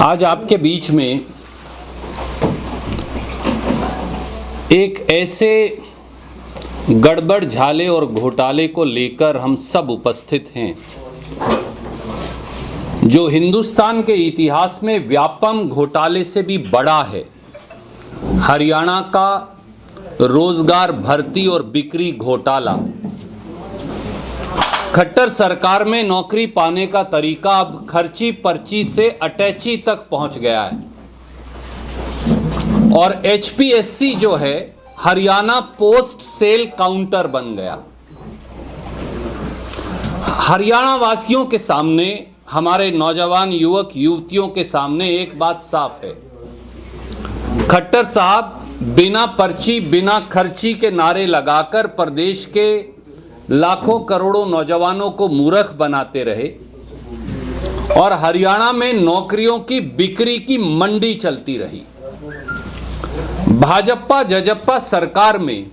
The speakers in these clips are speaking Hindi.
आज आपके बीच में एक ऐसे गड़बड़ झाले और घोटाले को लेकर हम सब उपस्थित हैं जो हिंदुस्तान के इतिहास में व्यापम घोटाले से भी बड़ा है। हरियाणा का रोजगार भर्ती और बिक्री घोटाला। खट्टर सरकार में नौकरी पाने का तरीका अब खर्ची पर्ची से अटैची तक पहुंच गया है और एचपीएससी जो है हरियाणा पोस्ट सेल काउंटर बन गया। हरियाणा वासियों के सामने, हमारे नौजवान युवक युवतियों के सामने एक बात साफ है, खट्टर साहब बिना पर्ची बिना खर्ची के नारे लगाकर प्रदेश के लाखों करोड़ों नौजवानों को मूर्ख बनाते रहे और हरियाणा में नौकरियों की बिक्री की मंडी चलती रही। भाजपा जजप्पा सरकार में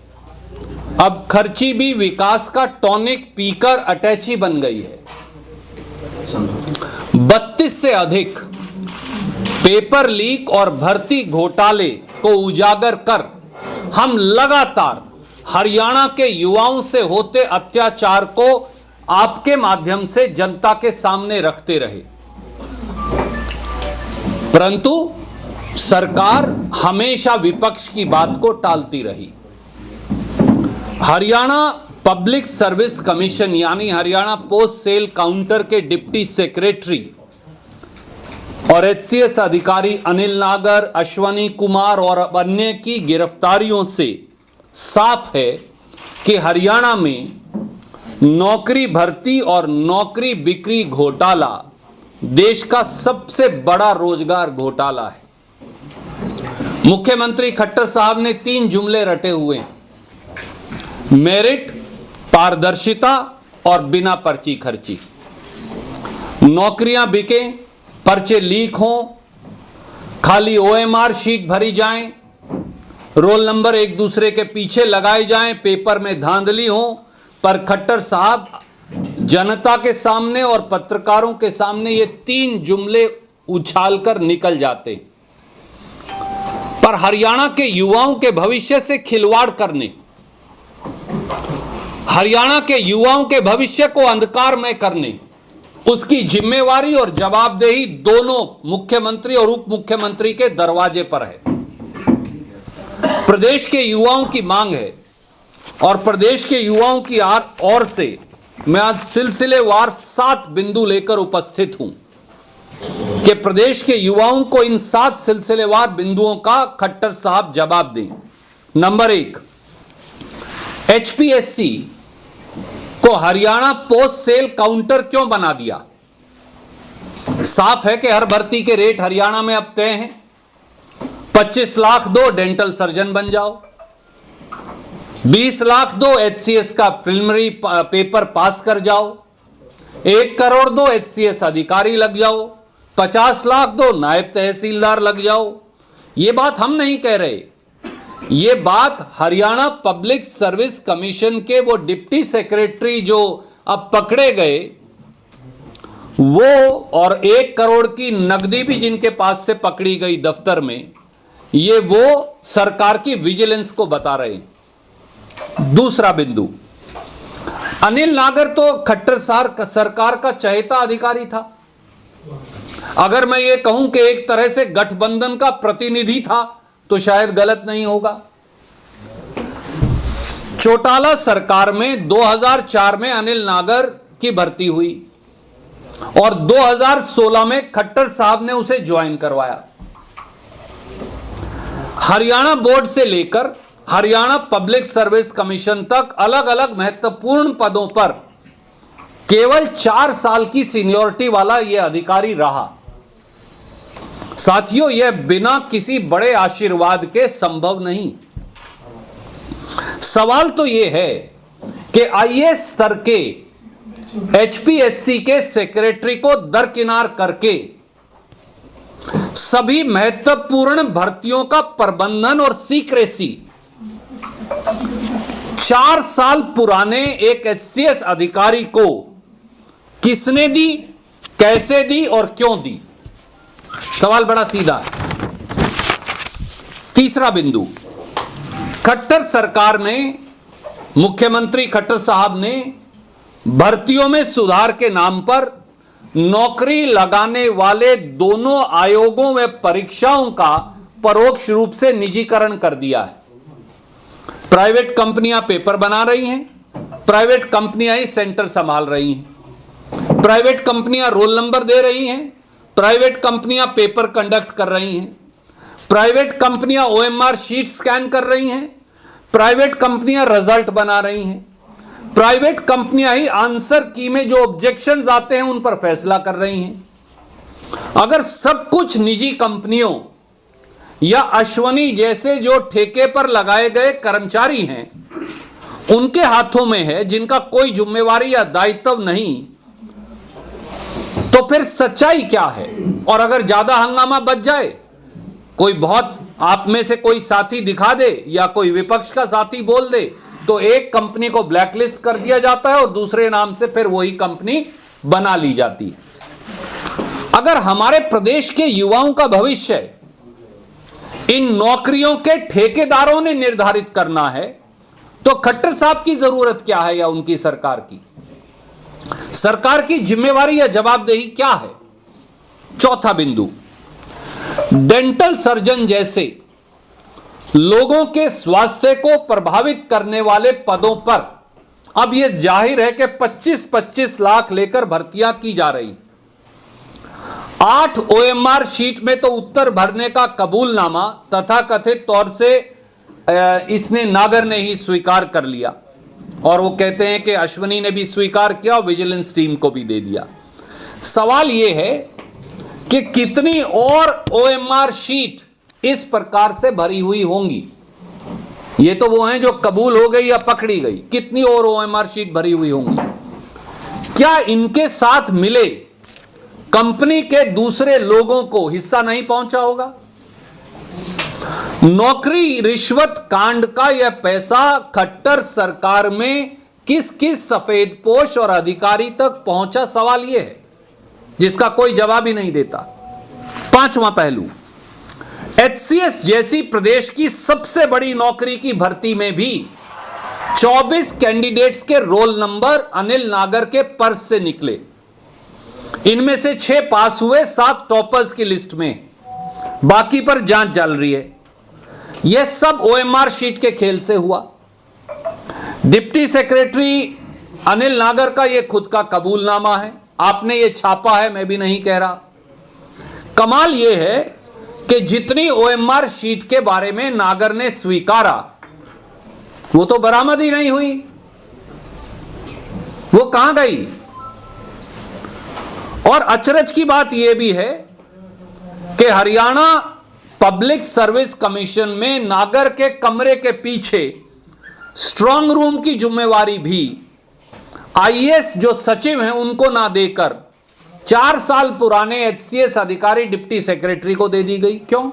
अब खर्ची भी विकास का टॉनिक पीकर अटैची बन गई है। 32 से अधिक पेपर लीक और भर्ती घोटाले को उजागर कर हम लगातार हरियाणा के युवाओं से होते अत्याचार को आपके माध्यम से जनता के सामने रखते रहे, परंतु सरकार हमेशा विपक्ष की बात को टालती रही। हरियाणा पब्लिक सर्विस कमीशन यानी हरियाणा पोस्ट सेल काउंटर के डिप्टी सेक्रेटरी और एचसीएस अधिकारी अनिल नागर, अश्वनी कुमार और अन्य की गिरफ्तारियों से साफ है कि हरियाणा में नौकरी भर्ती और नौकरी बिक्री घोटाला देश का सबसे बड़ा रोजगार घोटाला है। मुख्यमंत्री खट्टर साहब ने 3 जुमले रटे हुए हैं, मेरिट, पारदर्शिता और बिना पर्ची खर्ची। नौकरियां बिके, पर्चे लीक हों, खाली ओएमआर शीट भरी जाएं, रोल नंबर एक दूसरे के पीछे लगाए जाएं, पेपर में धांधली हो, पर खट्टर साहब जनता के सामने और पत्रकारों के सामने ये 3 जुमले उछालकर निकल जाते। पर हरियाणा के युवाओं के भविष्य से खिलवाड़ करने, हरियाणा के युवाओं के भविष्य को अंधकारमय करने, उसकी जिम्मेवारी और जवाबदेही दोनों मुख्यमंत्री और उप मुख्यमंत्री के दरवाजे पर है। प्रदेश के युवाओं की मांग है और प्रदेश के युवाओं की ओर से मैं आज सिलसिलेवार 7 बिंदु लेकर उपस्थित हूं कि प्रदेश के युवाओं को इन 7 सिलसिलेवार बिंदुओं का खट्टर साहब जवाब दें। नंबर 1, एचपीएससी को हरियाणा पोस्ट सेल काउंटर क्यों बना दिया? साफ है कि हर भर्ती के रेट हरियाणा में अब तय हैं। 25 लाख दो, डेंटल सर्जन बन जाओ। 20 लाख दो, एचसीएस का प्रिलिमिनरी पेपर पास कर जाओ। 1 करोड़ दो, एचसीएस अधिकारी लग जाओ। 50 लाख दो, नायब तहसीलदार लग जाओ। यह बात हम नहीं कह रहे, ये बात हरियाणा पब्लिक सर्विस कमीशन के वो डिप्टी सेक्रेटरी जो अब पकड़े गए वो, और 1 करोड़ की नकदी भी जिनके पास से पकड़ी गई दफ्तर में, ये वो सरकार की विजिलेंस को बता रहे हैं। दूसरा बिंदु, अनिल नागर तो खट्टर सरकार का चहेता अधिकारी था। अगर मैं ये कहूं कि एक तरह से गठबंधन का प्रतिनिधि था तो शायद गलत नहीं होगा। चौटाला सरकार में 2004 में अनिल नागर की भर्ती हुई और 2016 में खट्टर साहब ने उसे ज्वाइन करवाया। हरियाणा बोर्ड से लेकर हरियाणा पब्लिक सर्विस कमीशन तक अलग अलग महत्वपूर्ण पदों पर केवल 4 साल की सीनियरिटी वाला यह अधिकारी रहा। साथियों, यह बिना किसी बड़े आशीर्वाद के संभव नहीं। सवाल तो यह है कि आईएएस स्तर के एचपीएससी के सेक्रेटरी को दरकिनार करके सभी महत्वपूर्ण भर्तियों का प्रबंधन और सीक्रेसी 4 साल पुराने एक एचसीएस अधिकारी को किसने दी, कैसे दी और क्यों दी? सवाल बड़ा सीधा है। तीसरा बिंदु, खट्टर सरकार ने, मुख्यमंत्री खट्टर साहब ने भर्तियों में सुधार के नाम पर नौकरी लगाने वाले दोनों आयोगों व परीक्षाओं का परोक्ष रूप से निजीकरण कर दिया है। प्राइवेट कंपनियां पेपर बना रही हैं, प्राइवेट कंपनियां ही सेंटर संभाल रही हैं, प्राइवेट कंपनियां रोल नंबर दे रही हैं, प्राइवेट कंपनियां पेपर कंडक्ट कर रही हैं, प्राइवेट कंपनियां OMR शीट स्कैन कर रही हैं, प्राइवेट कंपनियां रिजल्ट बना रही हैं, प्राइवेट कंपनियां ही आंसर की में जो ऑब्जेक्शंस आते हैं उन पर फैसला कर रही हैं। अगर सब कुछ निजी कंपनियों या अश्वनी जैसे जो ठेके पर लगाए गए कर्मचारी हैं उनके हाथों में है, जिनका कोई जिम्मेवारी या दायित्व नहीं, तो फिर सच्चाई क्या है? और अगर ज्यादा हंगामा बच जाए, कोई बहुत आप में से कोई साथी दिखा दे या कोई विपक्ष का साथी बोल दे, तो एक कंपनी को ब्लैकलिस्ट कर दिया जाता है और दूसरे नाम से फिर वही कंपनी बना ली जाती है। अगर हमारे प्रदेश के युवाओं का भविष्य इन नौकरियों के ठेकेदारों ने निर्धारित करना है, तो खट्टर साहब की जरूरत क्या है या उनकी सरकार की? सरकार की जिम्मेवारी या जवाबदेही क्या है? चौथा बिंदु, डेंटल सर्जन जैसे लोगों के स्वास्थ्य को प्रभावित करने वाले पदों पर अब यह जाहिर है कि 25-25 लाख लेकर भर्तियां की जा रही। 8 OMR शीट में तो उत्तर भरने का कबूलनामा तथाकथित तौर से इसने नागर ने ही स्वीकार कर लिया, और वो कहते हैं कि अश्वनी ने भी स्वीकार किया, विजिलेंस टीम को भी दे दिया। सवाल यह है कि कितनी और OMR शीट इस प्रकार से भरी हुई होंगी। ये तो वो हैं जो कबूल हो गई या पकड़ी गई, कितनी और OMR शीट भरी हुई होंगी? क्या इनके साथ मिले कंपनी के दूसरे लोगों को हिस्सा नहीं पहुंचा होगा? नौकरी रिश्वत कांड का यह पैसा खट्टर सरकार में किस किस सफेदपोश और अधिकारी तक पहुंचा, सवाल यह है जिसका कोई जवाब ही नहीं देता। पांचवां पहलू, HCS जैसी प्रदेश की सबसे बड़ी नौकरी की भर्ती में भी 24 कैंडिडेट्स के रोल नंबर अनिल नागर के पर्स से निकले। इनमें से 6 पास हुए, 7 टॉपर्स की लिस्ट में, बाकी पर जांच चल रही है। यह सब OMR शीट के खेल से हुआ। डिप्टी सेक्रेटरी अनिल नागर का यह खुद का कबूलनामा है, आपने ये छापा है, मैं भी नहीं कह रहा। कमाल यह है कि जितनी OMR शीट के बारे में नागर ने स्वीकारा वो तो बरामद ही नहीं हुई, वो कहां गई? और अचरज की बात यह भी है कि हरियाणा पब्लिक सर्विस कमीशन में नागर के कमरे के पीछे स्ट्रांग रूम की जिम्मेवारी भी IAS जो सचिव हैं उनको ना देकर 4 साल पुराने HCS अधिकारी डिप्टी सेक्रेटरी को दे दी गई। क्यों?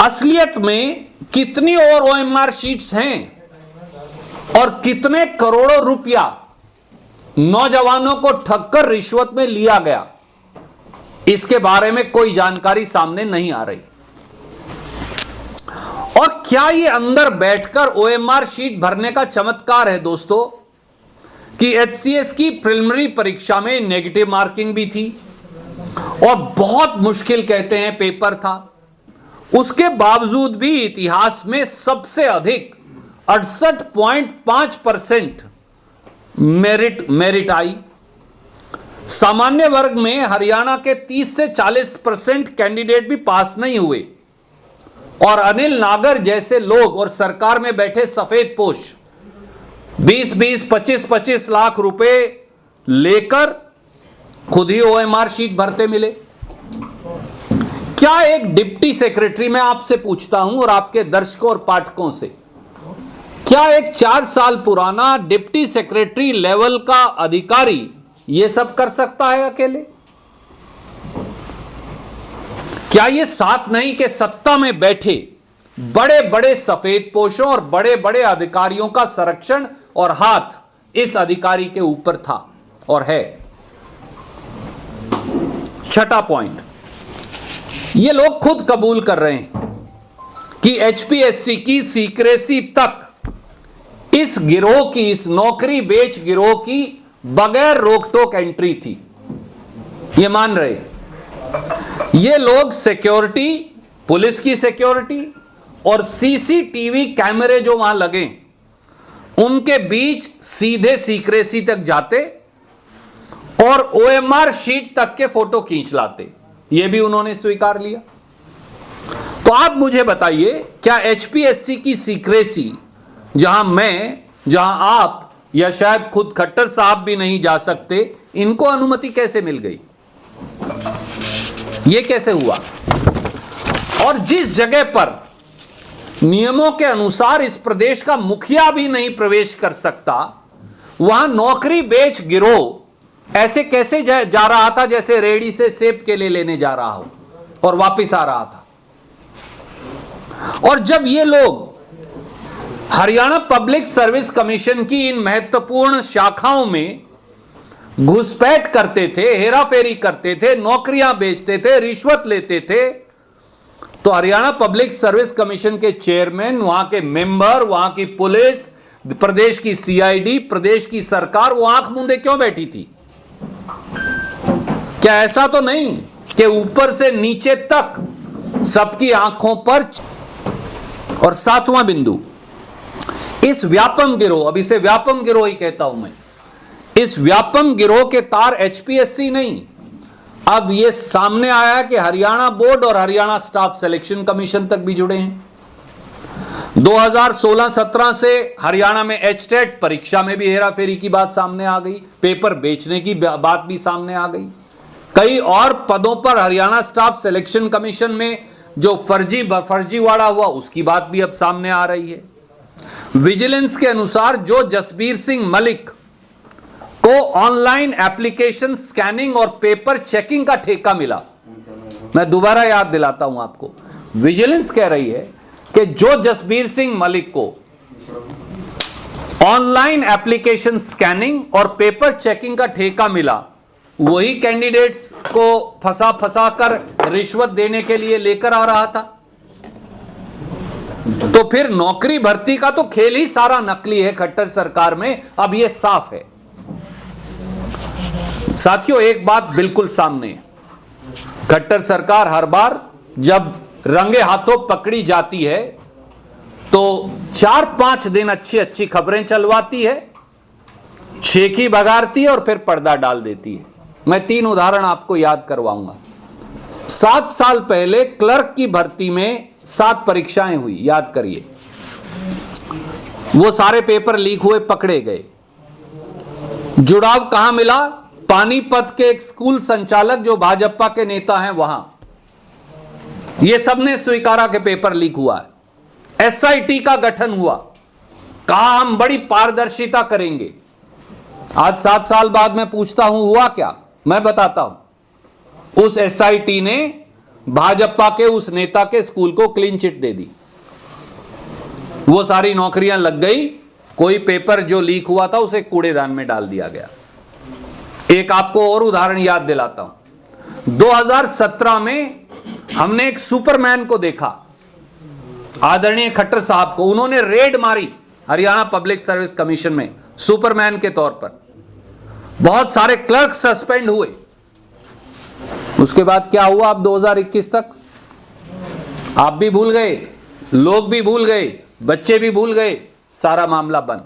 असलियत में कितनी और OMR शीट्स हैं और कितने करोड़ों रुपया नौजवानों को ठगकर रिश्वत में लिया गया, इसके बारे में कोई जानकारी सामने नहीं आ रही। और क्या ये अंदर बैठकर OMR शीट भरने का चमत्कार है दोस्तों कि HCS की प्रिलिमिनरी परीक्षा में नेगेटिव मार्किंग भी थी और बहुत मुश्किल कहते हैं पेपर था, उसके बावजूद भी इतिहास में सबसे अधिक 68.5% मेरिट आई। सामान्य वर्ग में हरियाणा के 30 से 40% कैंडिडेट भी पास नहीं हुए, और अनिल नागर जैसे लोग और सरकार में बैठे सफेदपोश 20-20, 25-25 लाख रुपए लेकर खुद ही OMR शीट भरते मिले। क्या एक डिप्टी सेक्रेटरी, मैं आपसे पूछता हूं और आपके दर्शकों और पाठकों से, क्या एक 4 साल पुराना डिप्टी सेक्रेटरी लेवल का अधिकारी यह सब कर सकता है अकेले? क्या यह साफ नहीं कि सत्ता में बैठे बड़े बड़े सफेदपोशों और बड़े बड़े अधिकारियों का संरक्षण और हाथ इस अधिकारी के ऊपर था और है? छठा पॉइंट, ये लोग खुद कबूल कर रहे हैं कि एचपीएससी की सीक्रेसी तक इस गिरोह की, इस नौकरी बेच गिरोह की बगैर रोक टोक एंट्री थी। ये मान रहे, ये लोग सिक्योरिटी, पुलिस की सिक्योरिटी और सीसीटीवी कैमरे जो वहां लगे उनके बीच सीधे सीक्रेसी तक जाते और ओएमआर शीट तक के फोटो खींच लाते। यह भी उन्होंने स्वीकार लिया। तो आप मुझे बताइए, क्या एचपीएससी की सीक्रेसी, जहां मैं, जहां आप या शायद खुद खट्टर साहब भी नहीं जा सकते, इनको अनुमति कैसे मिल गई? यह कैसे हुआ? और जिस जगह पर नियमों के अनुसार इस प्रदेश का मुखिया भी नहीं प्रवेश कर सकता, वहां नौकरी बेच गिरोह ऐसे कैसे जा रहा था जैसे रेडी से सेब केले लेने जा रहा हो और वापस आ रहा था। और जब ये लोग हरियाणा पब्लिक सर्विस कमीशन की इन महत्वपूर्ण शाखाओं में घुसपैठ करते थे, हेराफेरी करते थे, नौकरियां बेचते थे, रिश्वत लेते थे, तो हरियाणा पब्लिक सर्विस कमीशन के चेयरमैन, वहां के मेंबर, वहां की पुलिस, प्रदेश की सीआईडी, प्रदेश की सरकार वो आंख मूंदे क्यों बैठी थी? क्या ऐसा तो नहीं कि ऊपर से नीचे तक सबकी आंखों पर? और सातवां बिंदु, इस व्यापम गिरोह, अब इसे व्यापम गिरोह ही कहता हूं मैं, इस व्यापम गिरोह के तार एचपीएससी नहीं, अब यह सामने आया कि हरियाणा बोर्ड और हरियाणा स्टाफ सिलेक्शन कमीशन तक भी जुड़े हैं। 2016-17 से हरियाणा में एचटेट परीक्षा में भी हेराफेरी की बात सामने आ गई, पेपर बेचने की बात भी सामने आ गई। कई और पदों पर हरियाणा स्टाफ सिलेक्शन कमीशन में जो फर्जीवाड़ा हुआ उसकी बात भी अब सामने आ रही है। विजिलेंस के अनुसार जो जसबीर सिंह मलिक को ऑनलाइन एप्लीकेशन स्कैनिंग और पेपर चेकिंग का ठेका मिला, मैं दोबारा याद दिलाता हूं आपको, विजिलेंस कह रही है कि जो जसबीर सिंह मलिक को ऑनलाइन एप्लीकेशन स्कैनिंग और पेपर चेकिंग का ठेका मिला, वही कैंडिडेट्स को फंसा कर रिश्वत देने के लिए लेकर आ रहा था। तो फिर नौकरी भर्ती का तो खेल ही सारा नकली है खट्टर सरकार में, अब यह साफ है। साथियों, एक बात बिल्कुल सामने है, खट्टर सरकार हर बार जब रंगे हाथों पकड़ी जाती है तो 4-5 दिन अच्छी अच्छी खबरें चलवाती है, शेखी बगाड़ती है और फिर पर्दा डाल देती है। मैं 3 उदाहरण आपको याद करवाऊंगा। 7 साल पहले क्लर्क की भर्ती में 7 परीक्षाएं हुई, याद करिए। वो सारे पेपर लीक हुए, पकड़े गए। जुड़ाव कहां मिला? पानीपत के एक स्कूल संचालक जो भाजपा के नेता हैं वहां। ये सबने स्वीकारा कि पेपर लीक हुआ है। एसआईटी का गठन हुआ, कहा हम बड़ी पारदर्शिता करेंगे। आज 7 साल बाद मैं पूछता हूं हुआ क्या? मैं बताता हूं। उस एसआईटी ने भाजपा के उस नेता के स्कूल को क्लीन चिट दे दी, वो सारी नौकरियां लग गई। कोई पेपर जो लीक हुआ था उसे कूड़ेदान में डाल दिया गया। एक आपको और उदाहरण याद दिलाता हूं। 2017 में हमने एक सुपरमैन को देखा, आदरणीय खट्टर साहब को। उन्होंने रेड मारी हरियाणा पब्लिक सर्विस कमीशन में सुपरमैन के तौर पर। बहुत सारे क्लर्क सस्पेंड हुए। उसके बाद क्या हुआ? अब 2021 तक आप भी भूल गए, लोग भी भूल गए, बच्चे भी भूल गए, सारा मामला बंद।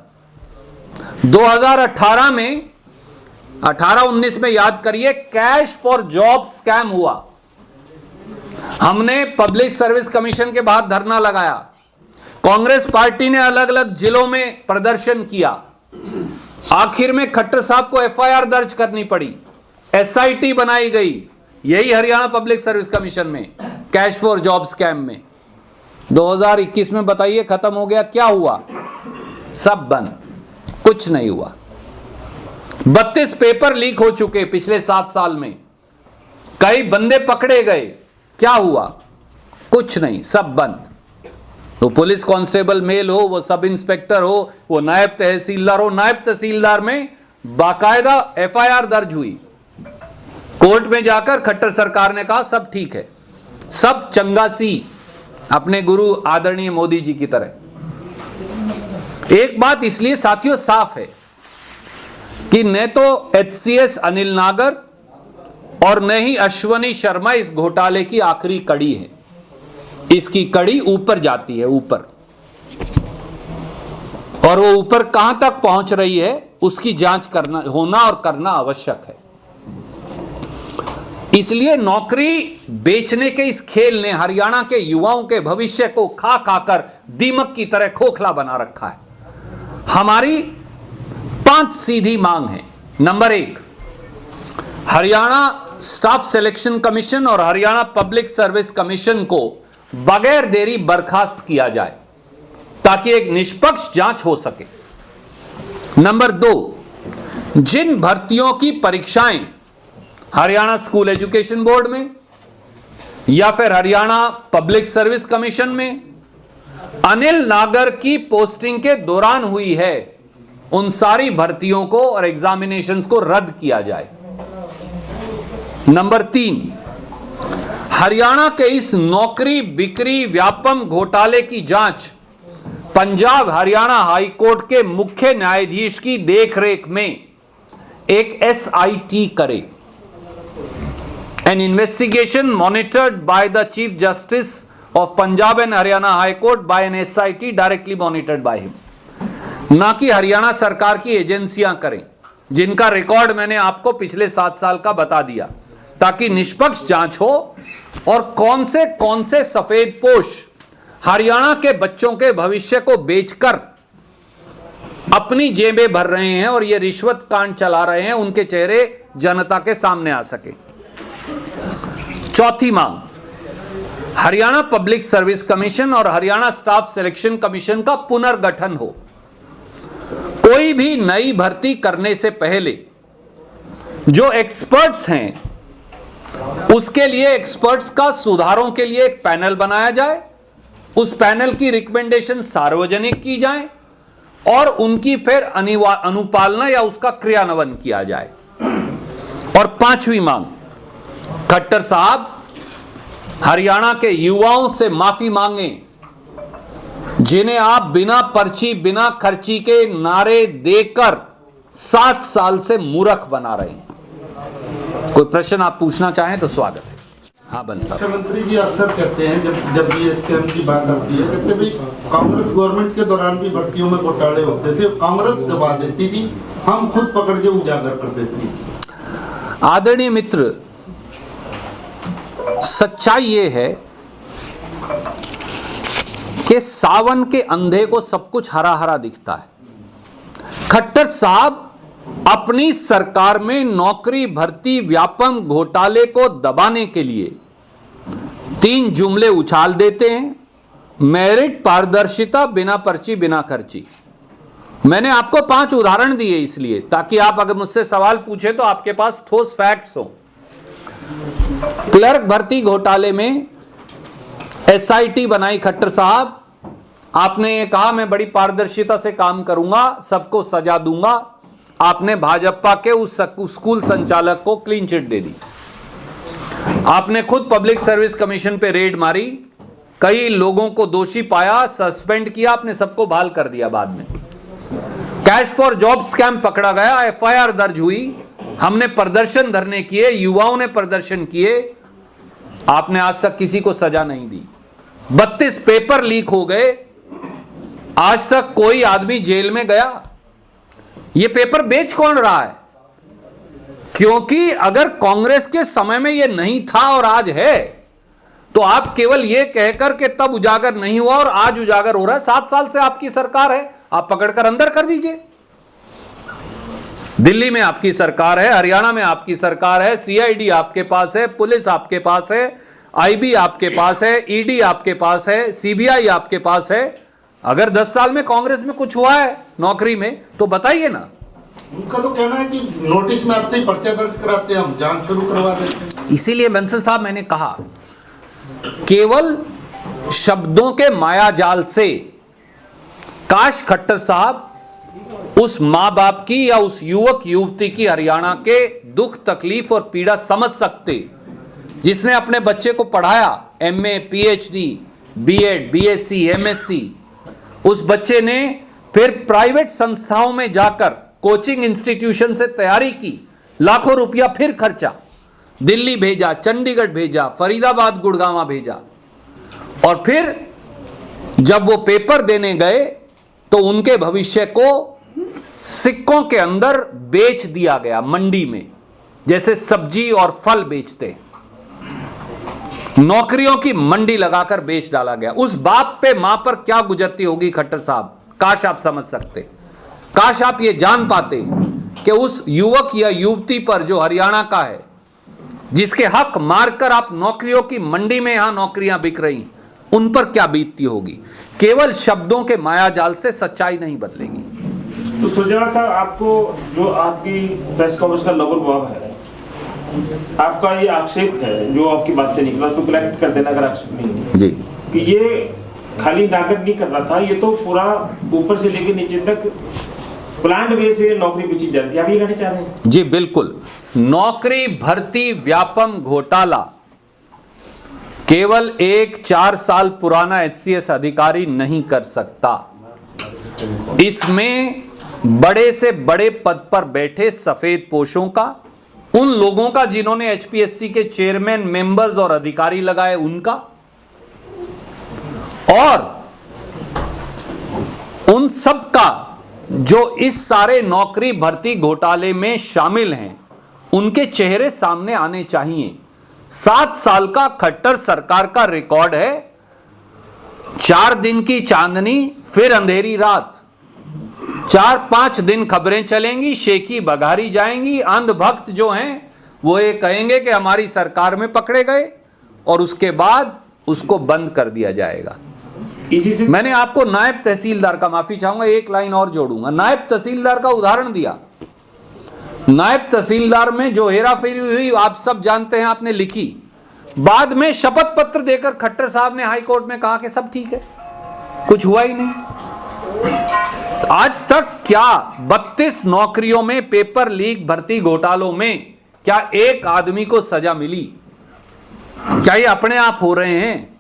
2018 में 18-19 में याद करिए, कैश फॉर जॉब स्कैम हुआ। हमने पब्लिक सर्विस कमीशन के बाहर धरना लगाया। कांग्रेस पार्टी ने अलग अलग जिलों में प्रदर्शन किया। आखिर में खट्टर साहब को एफआईआर दर्ज करनी पड़ी, एसआईटी बनाई गई, यही हरियाणा पब्लिक सर्विस कमीशन में, कैश फॉर जॉब स्कैम में। 2021 में बताइए खत्म हो गया, क्या हुआ? सब बंद, कुछ नहीं हुआ। 32 पेपर लीक हो चुके पिछले 7 साल में, कई बंदे पकड़े गए, क्या हुआ? कुछ नहीं, सब बंद। तो पुलिस कांस्टेबल मेल हो, वो सब इंस्पेक्टर हो, वो नायब तहसीलदार हो, नायब तहसीलदार में बाकायदा एफआईआर दर्ज हुई, कोर्ट में जाकर खट्टर सरकार ने कहा सब ठीक है, सब चंगासी, अपने गुरु आदरणीय मोदी जी की तरह। एक बात इसलिए साथियों साफ है कि न तो HCS अनिल नागर और न ही अश्वनी शर्मा इस घोटाले की आखिरी कड़ी है। इसकी कड़ी ऊपर जाती है, ऊपर, और वो ऊपर कहां तक पहुंच रही है उसकी जांच करना होना और करना आवश्यक है। इसलिए नौकरी बेचने के इस खेल ने हरियाणा के युवाओं के भविष्य को खा खाकर दीमक की तरह खोखला बना रखा है। हमारी 5 सीधी मांग है। Number 1, Haryana staff selection commission और हरियाणा पब्लिक सर्विस कमीशन को बगैर देरी बर्खास्त किया जाए ताकि एक निष्पक्ष जांच हो सके। नंबर 2, जिन भर्तियों की परीक्षाएं हरियाणा स्कूल एजुकेशन बोर्ड में या फिर हरियाणा पब्लिक सर्विस कमीशन में अनिल नागर की पोस्टिंग के दौरान हुई है, उन सारी भर्तियों को और एग्जामिनेशंस को रद्द किया जाए। नंबर 3, हरियाणा के इस नौकरी बिक्री व्यापम घोटाले की जांच पंजाब हरियाणा हाई कोर्ट के मुख्य न्यायाधीश की देखरेख में एक SIT करे। An investigation monitored by the Chief Justice of Punjab and Haryana High Court by an SIT directly monitored by him। ना कि हरियाणा सरकार की एजेंसियां करें, जिनका रिकॉर्ड मैंने आपको पिछले 7 साल का बता दिया, ताकि निष्पक्ष जांच हो और कौन से सफेद पोश हरियाणा के बच्चों के भविष्य को बेचकर अपनी जेबें भर रहे हैं और ये रिश्वत कांड चला रहे हैं, उनके चेहरे जनता के सामने आ सके। चौथी मांग, हरियाणा पब्लिक सर्विस कमीशन और हरियाणा स्टाफ सिलेक्शन कमीशन का पुनर्गठन हो। कोई भी नई भर्ती करने से पहले जो एक्सपर्ट्स हैं उसके लिए एक्सपर्ट्स का सुधारों के लिए एक पैनल बनाया जाए, उस पैनल की रिकमेंडेशन सार्वजनिक की जाए और उनकी फिर अनुपालना या उसका क्रियान्वयन किया जाए। और 5वीं मांग, खट्टर साहब हरियाणा के युवाओं से माफी मांगे जिन्हें आप बिना पर्ची बिना खर्ची के नारे देकर 7 साल से मूर्ख बना रहे हैं। कोई प्रश्न आप पूछना चाहें तो स्वागत है। हाँ बंद साहब। मुख्यमंत्री जी अक्सर कहते हैं जब भी स्कैम की बात आती है, कहते भी कांग्रेस गवर्नमेंट के दौरान भी भर्तियों में घोटाले होते थे, कांग्रेस दबा देती थी, हम खुद पकड़ के उजागर कर देते थे। आदरणीय मित्र, सच्चाई ये है कि सावन के अंधे को सब कुछ हरा हरा दिखता है। खट्टर साहब अपनी सरकार में नौकरी भर्ती व्यापम घोटाले को दबाने के लिए 3 जुमले उछाल देते हैं। मेरिट, पारदर्शिता, बिना पर्ची बिना खर्ची। मैंने आपको 5 उदाहरण दिए इसलिए ताकि आप अगर मुझसे सवाल पूछे तो आपके पास ठोस फैक्ट्स हो। क्लर्क भर्ती घोटाले में SIT बनाई खट्टर साहब, आपने ये कहा मैं बड़ी पारदर्शिता से काम करूंगा, सबको सजा दूंगा। आपने भाजपा के उस स्कूल संचालक को क्लीन चिट दे दी। आपने खुद पब्लिक सर्विस कमीशन पे रेड मारी, कई लोगों को दोषी पाया, सस्पेंड किया, आपने सबको बहाल कर दिया। बाद में कैश फॉर जॉब स्कैम पकड़ा गया, FIR दर्ज हुई, हमने प्रदर्शन धरने किए, युवाओं ने प्रदर्शन किए, आपने आज तक किसी को सजा नहीं दी। 32 पेपर लीक हो गए, आज तक कोई आदमी जेल में गया। ये पेपर बेच कौन रहा है? क्योंकि अगर कांग्रेस के समय में ये नहीं था और आज है, तो आप केवल ये कहकर के तब उजागर नहीं हुआ और आज उजागर हो रहा है। 7 साल से आपकी सरकार है, आप पकड़कर अंदर कर दीजिए। दिल्ली में आपकी सरकार है, हरियाणा में आपकी सरकार है, CID आपके पास है, पुलिस आपके पास है, IB आपके पास है, ED आपके पास है, CBI आपके पास है। अगर 10 साल में कांग्रेस में कुछ हुआ है नौकरी में तो बताइए ना। उनका तो कहना है कि नोटिस में आते ही पर्चा दर्ज कराते हैं, हम जांच शुरू करवा देते हैं। इसीलिए बंसल साहब मैंने कहा, केवल शब्दों के मायाजाल से काश खट्टर साहब उस मां बाप की या उस युवक युवती की हरियाणा के दुख तकलीफ और पीड़ा समझ सकते, जिसने अपने बच्चे को पढ़ाया MA PhD B.Ed BSc MSc, उस बच्चे ने फिर प्राइवेट संस्थाओं में जाकर कोचिंग इंस्टीट्यूशन से तैयारी की, लाखों रुपया फिर खर्चा, दिल्ली भेजा, चंडीगढ़ भेजा, फरीदाबाद गुड़गांव भेजा, और फिर जब वो पेपर देने गए तो उनके भविष्य को सिक्कों के अंदर बेच दिया गया मंडी में, जैसे सब्जी और फल बेचते, नौकरियों की मंडी लगाकर बेच डाला गया। उस बाप पे मां पर क्या गुजरती होगी खट्टर साहब, काश आप समझ सकते, काश आप ये जान पाते कि उस युवक या युवती पर जो हरियाणा का है, जिसके हक मारकर आप नौकरियों की मंडी में यहां नौकरियां बिक रही, उन पर क्या बीतती होगी। केवल शब्दों के मायाजाल से सच्चाई नहीं बदलेगी। तो सुरजेवाला साहब, आपको जो आपकी प्रेस कॉन्फ्रेंस का लघु जवाब है, आपका ये आक्षेप है जो आपकी बात से निकला, उसको कलेक्ट कर देना अगर आक्षेप नहीं है जी, कि ये खाली नागरिक नहीं कर रहा था, ये तो पूरा ऊपर से लेकर नीचे तक प्लान वे से नौकरी बेची जा रही थी, आप ये कहना चाह रहे हैं? जी बिल्कुल। नौकरी भर्ती व्यापम घोटाला केवल एक 4 साल पुराना HCS अधिकारी नहीं कर सकता, इसमें बड़े से बड़े पद पर बैठे सफेद पोशों का, उन लोगों का जिन्होंने HPSC के चेयरमैन, मेंबर्स और अधिकारी लगाए उनका, और उन सब का जो इस सारे नौकरी भर्ती घोटाले में शामिल हैं, उनके चेहरे सामने आने चाहिए। 7 साल का खट्टर सरकार का रिकॉर्ड है, 4 दिन की चांदनी फिर अंधेरी रात, 4-5 दिन खबरें चलेंगी, शेखी बघारी जाएंगी, अंधभक्त जो हैं वो ये कहेंगे कि हमारी सरकार में पकड़े गए, और उसके बाद उसको बंद कर दिया जाएगा। इसी से मैंने आपको नायब तहसीलदार का, माफी चाहूंगा एक लाइन और जोड़ूंगा, नायब तहसीलदार का उदाहरण दिया। नायब तहसीलदार में जो हेराफेरी हुई आप सब जानते हैं, आपने लिखी, बाद में शपथ पत्र देकर खट्टर साहब ने हाई कोर्ट में कहा कि सब ठीक है, कुछ हुआ ही नहीं। आज तक क्या 32 नौकरियों में पेपर लीक भर्ती घोटालों में क्या एक आदमी को सजा मिली? क्या ये अपने आप हो रहे हैं?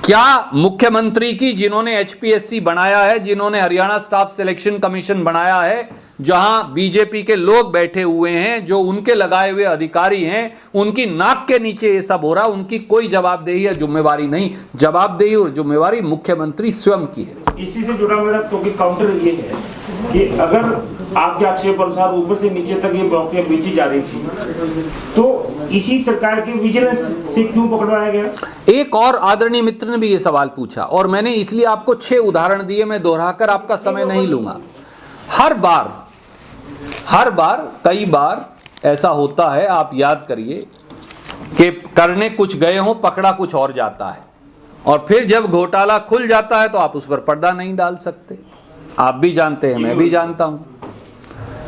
क्या मुख्यमंत्री की, जिन्होंने HPSC बनाया है, जिन्होंने हरियाणा स्टाफ सिलेक्शन कमीशन बनाया है, जहां बीजेपी के लोग बैठे हुए हैं, जो उनके लगाए हुए अधिकारी हैं, उनकी नाक के नीचे ये सब हो रहा, उनकी कोई जवाबदेही या जिम्मेवारी नहीं। जवाबदेही और जिम्मेवारी मुख्यमंत्री स्वयं की है। इसी से जुड़ा मेरा तो काउंटर ये है कि अगर आपके आक्षेप अनुसार ऊपर से नीचे तक ये नौकरियां बेची जा रही थी, तो इसी सरकार के विजिलेंस से क्यों पकड़वाया गया? एक और आदरणीय मित्र ने भी ये सवाल पूछा, और मैंने इसलिए आपको 6 उदाहरण दिए, मैं दोहराकर आपका समय नहीं लूंगा। हर बार कई बार ऐसा होता है, आप याद करिए कि करने कुछ गए हो, पकड़ा कुछ और जाता है, और फिर जब घोटाला खुल जाता है तो आप उस पर पर्दा नहीं डाल सकते। आप भी जानते हैं, मैं भी जानता हूं।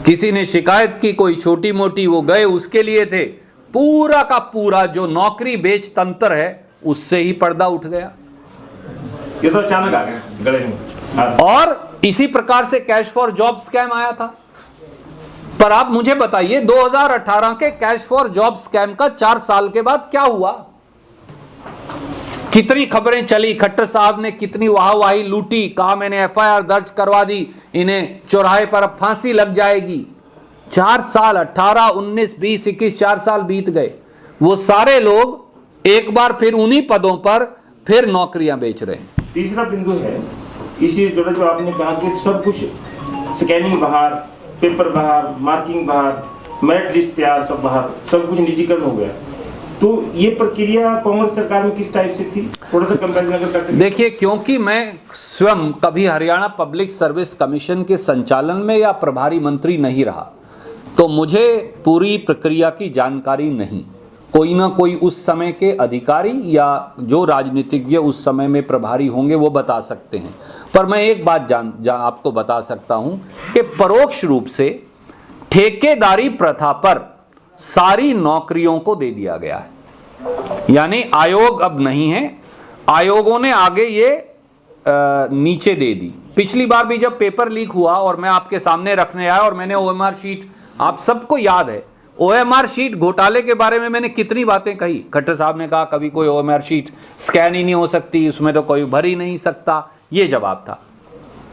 किसी ने शिकायत की, कोई छोटी मोटी, वो गए, उसके लिए थे, पूरा का पूरा जो नौकरी बेच तंत्र है उससे ही पर्दा उठ गया। ये तो अचानक आ गया गले में। और इसी प्रकार से कैश फॉर जॉब स्कैम आया था। पर आप मुझे बताइए 2018 के कैश फॉर जॉब स्कैम का 4 साल के बाद क्या हुआ? कितनी खबरें चली, खट्टर साहब ने कितनी वाहवाही लूटी, कहा मैंने FIR दर्ज करवा दी, इन्हें चौराहे पर अब फांसी लग जाएगी। 4 साल, 18, 19, 20, 21, 4 साल बीत गए। वो सारे लोग एक बार फिर उन्हीं पदों पर फिर नौकरियां बेच रहे हैं। तीसरा बिंदु है इसी जुड़ा, जो आपने कहा कि सब कुछ स्कैनिंग बाहर, पेपर बाहर, मार्किंग बाहर, मेरिट लिस्ट तैयार, सब बाहर, सब कुछ निजीकरण हो गया। तो ये प्रक्रिया कांग्रेस सरकार में किस टाइप से थी? थोड़ा सा कंपैरिजन अगर कर सकते। देखिए, क्योंकि मैं स्वयं कभी हरियाणा पब्लिक सर्विस कमीशन के संचालन में या प्रभारी मंत्री नहीं रहा, तो मुझे पूरी प्रक्रिया की जानकारी नहीं। कोई ना कोई उस समय के अधिकारी या जो राजनीतिज्ञ उस समय में प्रभारी होंगे वो बता सकते हैं। पर मैं एक बात आपको बता सकता हूं कि परोक्ष रूप से ठेकेदारी प्रथा पर सारी नौकरियों को दे दिया गया है। यानी आयोग अब नहीं है, आयोगों ने आगे ये नीचे दे दी। पिछली बार भी जब पेपर लीक हुआ और मैं आपके सामने रखने आया और मैंने OMR शीट, आप सबको याद है, OMR शीट घोटाले के बारे में मैंने कितनी बातें कही। खट्टर साहब ने कहा कभी कोई OMR शीट स्कैन ही नहीं हो सकती, उसमें तो कोई भर ही नहीं सकता, ये जवाब था।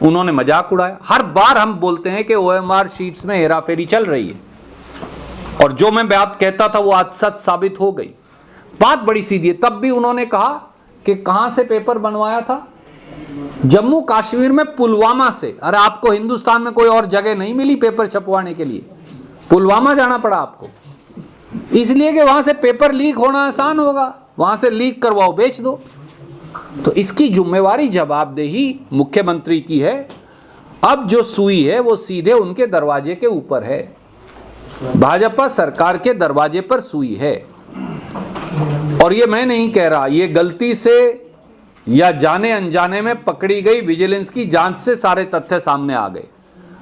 उन्होंने मजाक उड़ाया। हर बार हम बोलते हैं कि OMR शीट्स में हेराफेरी चल रही है, और जो मैं बात कहता था वो आज सच साबित हो गई। बात बड़ी सीधी है। तब भी उन्होंने कहा कि कहां से पेपर बनवाया था, जम्मू कश्मीर में पुलवामा से। अरे आपको हिंदुस्तान में कोई और जगह नहीं मिली पेपर छपवाने के लिए, पुलवामा जाना पड़ा आपको, इसलिए कि वहां से पेपर लीक होना आसान होगा, वहां से लीक करवाओ, बेच दो। तो इसकी जिम्मेवारी, जवाबदेही मुख्यमंत्री की है। अब जो सुई है वो सीधे उनके दरवाजे के ऊपर है, भाजपा सरकार के दरवाजे पर सुई है। और ये मैं नहीं कह रहा, ये गलती से या जाने अनजाने में पकड़ी गई विजिलेंस की जांच से सारे तथ्य सामने आ गए।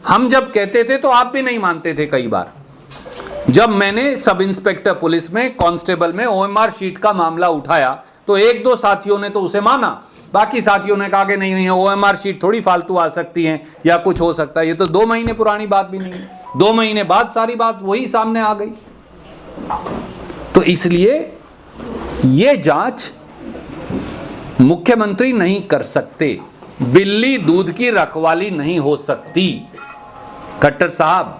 हम जब कहते थे तो आप भी नहीं मानते थे। कई बार जब मैंने सब इंस्पेक्टर पुलिस में, कांस्टेबल में OMR शीट का मामला उठाया तो एक दो साथियों ने तो उसे माना, बाकी साथियों ने कहा कि नहीं नहीं, OMR शीट थोड़ी फालतू आ सकती है या कुछ हो सकता है, ये तो 2 महीने पुरानी बात भी नहीं है। 2 महीने बाद सारी बात वही सामने आ गई। तो इसलिए ये जांच मुख्यमंत्री नहीं कर सकते, बिल्ली दूध की रखवाली नहीं हो सकती। खट्टर साहब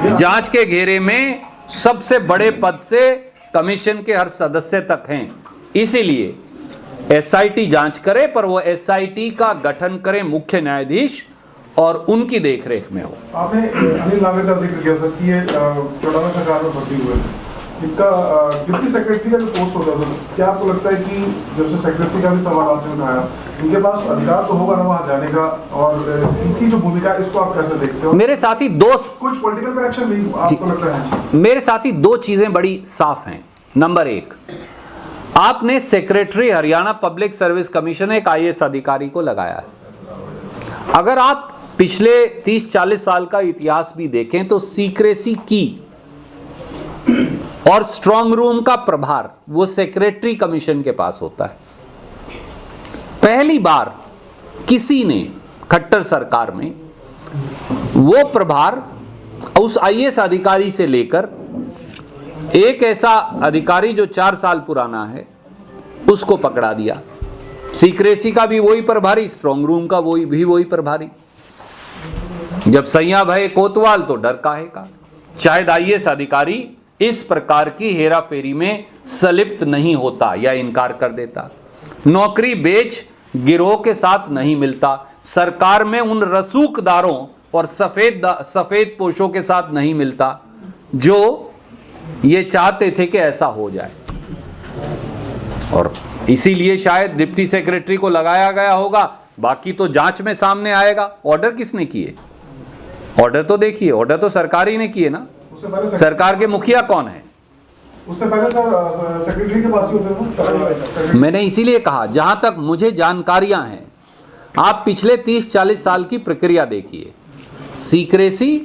जांच के घेरे में सबसे बड़े पद से कमीशन के हर सदस्य तक हैं, इसीलिए SIT जांच करे, पर वो SIT का गठन करे मुख्य न्यायाधीश और उनकी देखरेख में हो। आपने अनिल नागर का जिक्र किया सर कि ये चौटाला सरकार में भर्ती हुए थे, इनका डिप्टी सेक्रेटरी का जो पोस्ट होता है सर, क्या आपको लगता है कि जैसे सेक्रेटरी का भी सवाल आपने उठाया, इनके पास अधिकार तो होगा ना वहाँ जाने का, और इनकी जो भूमिका है इसको आप कैसे देखते हो? मेरे साथी कुछ पॉलिटिकल कनेक्शन नहीं आपको लगता है? मेरे साथी 2 चीजें बड़ी साफ हैं। नंबर 1, आपने secretary Haryana public service commission एक IAS अधिकारी को लगाया है। अगर आप पिछले 30-40 साल का इतिहास भी देखें तो सीक्रेसी की और स्ट्रांग रूम का प्रभार वो सेक्रेटरी कमीशन के पास होता है। पहली बार किसी ने खट्टर सरकार में वो प्रभार उस IAS अधिकारी से लेकर एक ऐसा अधिकारी जो 4 साल पुराना है उसको पकड़ा दिया। सीक्रेसी का भी वही प्रभारी, स्ट्रांग रूम का वही प्रभारी। जब सैया भय कोतवाल तो डर काहे का। शायद IAS अधिकारी इस प्रकार की हेराफेरी में संलिप्त नहीं होता या इनकार कर देता, नौकरी बेच गिरोह के साथ नहीं मिलता, सरकार में उन रसूखदारों और सफेद पोशों के साथ नहीं मिलता जो ये चाहते थे कि ऐसा हो जाए। और इसीलिए शायद डिप्टी सेक्रेटरी को लगाया गया होगा। बाकी तो जांच में सामने आएगा। ऑर्डर किसने किए? ऑर्डर तो देखिए, ऑर्डर तो सरकार ही ने किए ना। सरकार के मुखिया कौन है? उससे पहले सर सेक्रेटरी के पास ही होते थे। मैंने इसीलिए कहा, जहां तक मुझे जानकारियां हैं, आप पिछले 30-40 साल की प्रक्रिया देखिए, secrecy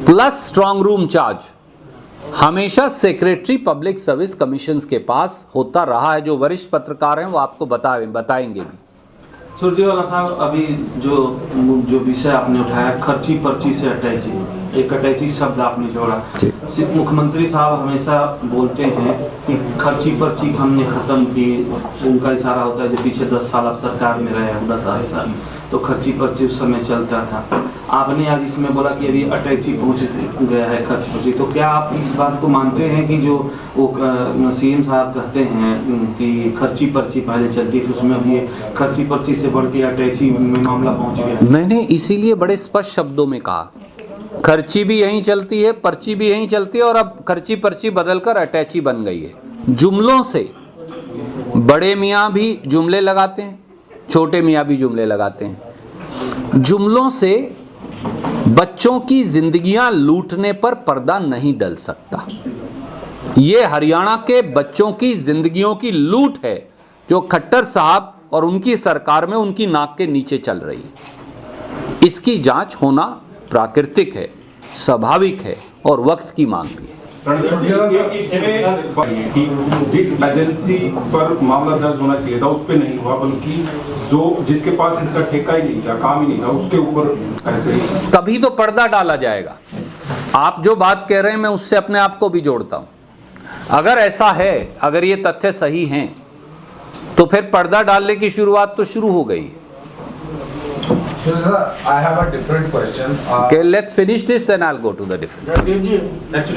plus strong room charge हमेशा सेक्रेटरी पब्लिक सर्विस कमीशंस के पास होता रहा है। जो वरिष्ठ पत्रकार हैं वो आपको बताएंगे भी। सुरजेवाला साहब, अभी जो विषय आपने उठाया, खर्ची पर्ची से अटैची, एक अटैची शब्द आपने जोड़ा। मुख्यमंत्री साहब हमेशा बोलते हैं कि खर्ची पर्ची हमने खत्म की, उनका इशारा होता है जो पीछे 10 साल अब सरकार में रहे हैं, 10 साल तो खर्ची पर्ची उस समय चलता था। आपने आज इसमें बोला कि अभी अटैची पहुंच गया है खर्ची पर्ची, तो क्या आप इस बात को मानते हैं कि जो वो CM साहब कहते हैं कि खर्ची पर्ची पहले चलती थी, उसमें अभी खर्ची पर्ची से बढ़ के अटैची में मामला पहुंच गया? मैंने इसीलिए बड़े स्पष्ट शब्दों में कहा, खर्ची भी यहीं चलती है, पर्ची भी यहीं चलती है, और अब खर्ची पर्ची बदलकर अटैची बन गई है। जुमलों से बड़े मियाँ भी जुमले लगाते हैं, छोटे मियाँ भी जुमले लगाते हैं। जुमलों से बच्चों की जिंदगियां लूटने पर पर्दा नहीं डल सकता। ये हरियाणा के बच्चों की जिंदगियों की लूट है जो खट्टर साहब और उनकी सरकार में उनकी नाक के नीचे चल रही है। इसकी जांच होना प्राकृतिक है, स्वाभाविक है और वक्त की मांग भी है। कि जिस एजेंसी पर मामला दर्ज होना चाहिए था उस पे नहीं हुआ, बल्कि जो जिसके पास इसका ठेका ही नहीं था, काम ही नहीं था, उसके ऊपर ऐसे कभी तो पर्दा डाला जाएगा। आप जो बात कह रहे हैं मैं उससे अपने आप को भी जोड़ता हूं। अगर ऐसा है, अगर ये तथ्य सही हैं, तो फिर पर्दा डालने की शुरुआत तो शुरू हो गई। So sir, I have a different question. Okay, let's finish this, then I'll go to the different. Jagdeep जी,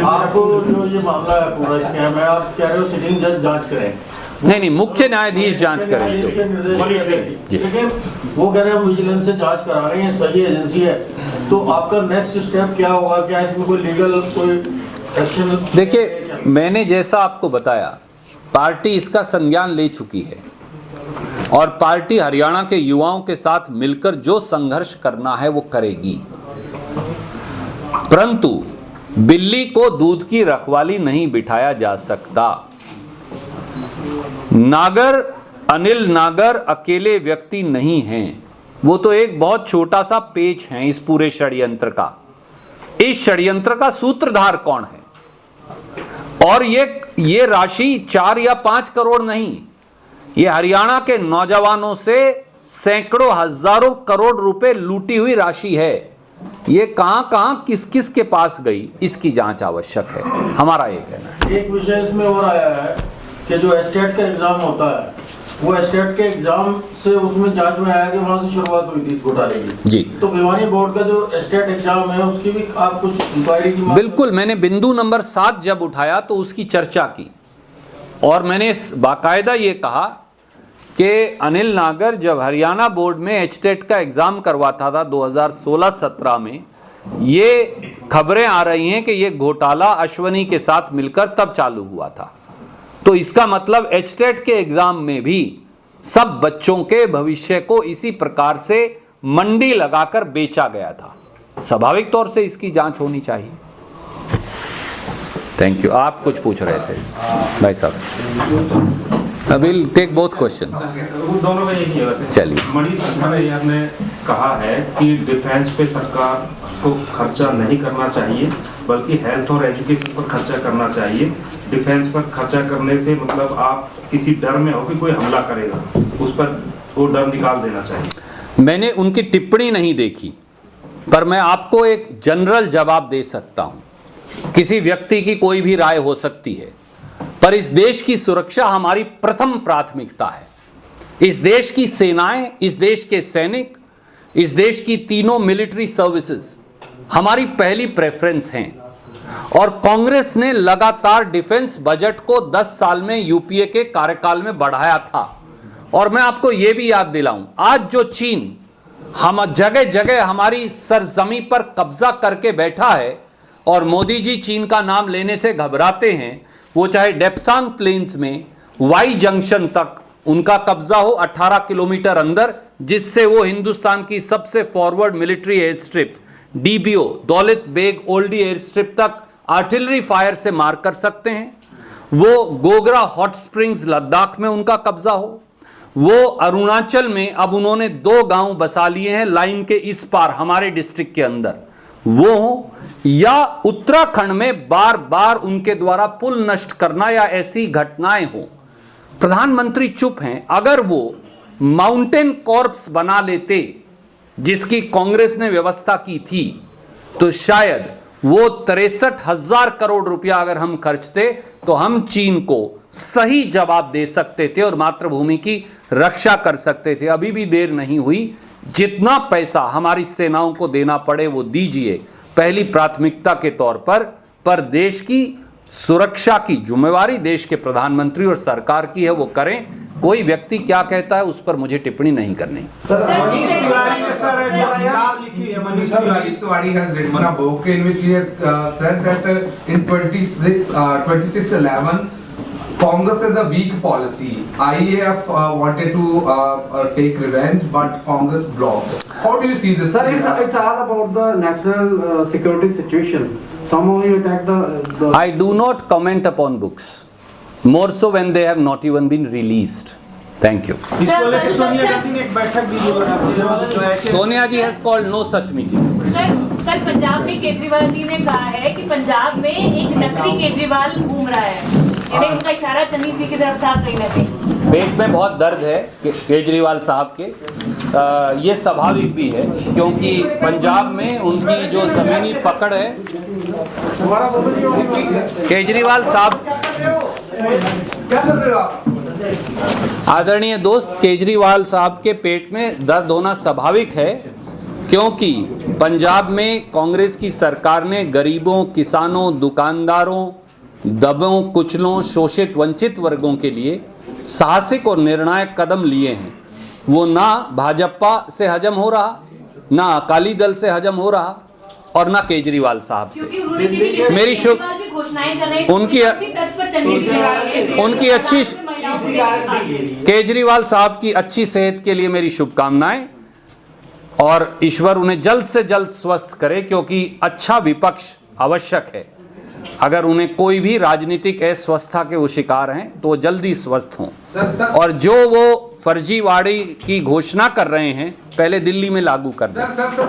आपको जो ये मामला है पूरा स्कैम है, आप कह रहे हो सिटिंग जज जांच करें। नहीं, मुख्य न्यायाधीश जांच करें जो। इसके निर्देश हैं। लेकिन वो कह रहे हैं विजिलेंस से जांच करा रहे हैं, सही एजेंसी है, तो आपका नेक्स्ट स्टेप क्या होगा? क्या इसमें कोई लीगल कोई एक्शन? देखिए, मैंने जैसा आपको बताया, पार्टी इसका संज्ञान ले चुकी है और पार्टी हरियाणा के युवाओं के साथ मिलकर जो संघर्ष करना है वो करेगी। परंतु बिल्ली को दूध की रखवाली नहीं बिठाया जा सकता। नागर, अनिल नागर अकेले व्यक्ति नहीं हैं, वो तो एक बहुत छोटा सा पेच है इस पूरे षड्यंत्र का। इस षड्यंत्र का सूत्रधार कौन है? और ये राशि 4 या 5 करोड़ नहीं, ये हरियाणा के नौजवानों से सैकड़ों हजारों करोड़ रुपए लूटी हुई राशि है। ये कहां किस किस के पास गई, इसकी जांच आवश्यक है, हमारा ये कहना है। एक विषय इसमें और आया है कि जो एस्टेट का एग्जाम होता है, वो एस्टेट के एग्जाम से उसमें जांच में आया कि वहां से शुरुआत हुई थी घोटाले की जी। तो भिवानी बोर्ड का जो एस्टेट एग्जाम है उसकी भी आप कुछ इंक्वायरी की? बिल्कुल, मैंने बिंदु नंबर 7 जब उठाया तो उसकी चर्चा की और मैंने बाकायदा ये कहा कि अनिल नागर जब हरियाणा बोर्ड में एचटेट का एग्जाम करवाता था 2016-17 में, ये खबरें आ रही हैं कि ये घोटाला अश्वनी के साथ मिलकर तब चालू हुआ था। तो इसका मतलब एचटेट के एग्जाम में भी सब बच्चों के भविष्य को इसी प्रकार से मंडी लगाकर बेचा गया था। स्वाभाविक तौर से इसकी जांच होनी चाहिए। Thank you. आप कुछ पूछ रहे थे भाई साहब? I will take both questions. वो दोनों में एक ही है। चलिए। मणि सरकार ने कहा है कि डिफेंस पे सरकार को खर्चा नहीं करना चाहिए, बल्कि हेल्थ और एजुकेशन पर खर्चा करना चाहिए। डिफेंस पर खर्चा करने से मतलब आप किसी डर में हो कि कोई हमला करेगा, उस पर वो डर निकाल देना चाहिए। मैंने उनकी टिप्पणी नहीं देखी, पर मैं आपको एक जनरल जवाब दे सकता हूं। किसी व्यक्ति की कोई भी राय हो सकती है, पर इस देश की सुरक्षा हमारी प्रथम प्राथमिकता है। इस देश की सेनाएं, इस देश के सैनिक, इस देश की तीनों मिलिट्री सर्विसेज हमारी पहली प्रेफरेंस हैं। और कांग्रेस ने लगातार डिफेंस बजट को 10 साल में यूपीए के कार्यकाल में बढ़ाया था। और मैं आपको यह भी याद दिलाऊं, आज जो चीन हम जगह जगह हमारी सरजमी पर कब्जा करके बैठा है और मोदी जी चीन का नाम लेने से घबराते हैं, वो चाहे डेप्सांग प्लेन्स में वाई जंक्शन तक उनका कब्जा हो 18 किलोमीटर अंदर, जिससे वो हिंदुस्तान की सबसे forward military air strip DBO Daulat Beg Oldi air strip तक आर्टिलरी फायर से मार कर सकते हैं। वो गोगरा हॉट स्प्रिंग्स लद्दाख में उनका कब्जा हो, वो अरुणाचल में अब उन्होंने 2 गांव बसा लिए हैं लाइन के इस पार हमारे डिस्ट्रिक्ट के अंदर, वो हो, या उत्तराखंड में बार बार उनके द्वारा पुल नष्ट करना या ऐसी घटनाएं हो। प्रधानमंत्री चुप हैं। अगर वो माउंटेन कॉर्प्स बना लेते जिसकी कांग्रेस ने व्यवस्था की थी, तो शायद वो 63,000 करोड़ रुपया अगर हम खर्चते तो हम चीन को सही जवाब दे सकते थे और मातृभूमि की रक्षा कर सकते थे। अभी भी देर नहीं हुई, जितना पैसा हमारी सेनाओं को देना पड़े वो दीजिए, पहली प्राथमिकता के तौर पर देश की सुरक्षा की जिम्मेवारी देश के प्रधानमंत्री और सरकार की है, वो करें। कोई व्यक्ति क्या कहता है उस पर मुझे टिप्पणी नहीं करनी। Manish Tiwari has written a book in which he has said that in 26/11 Congress has a weak policy. IAF wanted to take revenge, but Congress blocked. How do you see this? Sir, it's all about the national security situation. Somehow you attack the I do not comment upon books, more so when they have not even been released. Thank you. इसको लेकर सोनिया गांधी ने एक बैठक भी जो है कि सोनिया जी has called no such meeting. Sir, कल पंजाब में केजरीवाल जी ने कहा है कि पंजाब में एक नकली केजरीवाल घूम रहा है। यानी उनका इशारा चन्नी जी की तरफ था कहीं ना कहीं। पेट में बहुत दर्द है केजरीवाल साहब के। ये स्वाभाविक भी है, क्योंकि पंजाब में उनकी जो ज़मीनी पकड़ है केजरीवाल साहब, क्या कर रहे हो आप? आदरणीय दोस्त, केजरीवाल साहब के पेट में दर्द होना स्वाभाविक है, क्योंकि पंजाब में कांग्रेस की सरकार ने गरीबों, किसानों, दुकानदारों, दबों, कुचलों, शोषित वंचित वर्गों के लिए साहसिक और निर्णायक कदम लिए हैं। वो ना भाजपा से हजम हो रहा, ना अकाली दल से हजम हो रहा, और ना केजरीवाल साहब से। मेरी शुभ उनकी अच्छी केजरीवाल साहब की अच्छी सेहत के लिए मेरी शुभकामनाएं, और ईश्वर उन्हें जल्द से जल्द स्वस्थ करे, क्योंकि अच्छा विपक्ष आवश्यक है। अगर उन्हें कोई भी राजनीतिक अस्वस्थता के वो शिकार हैं तो वो जल्दी स्वस्थ हों। और जो वो फर्जीवाड़ी की घोषणा कर रहे हैं, पहले दिल्ली में लागू कर दें।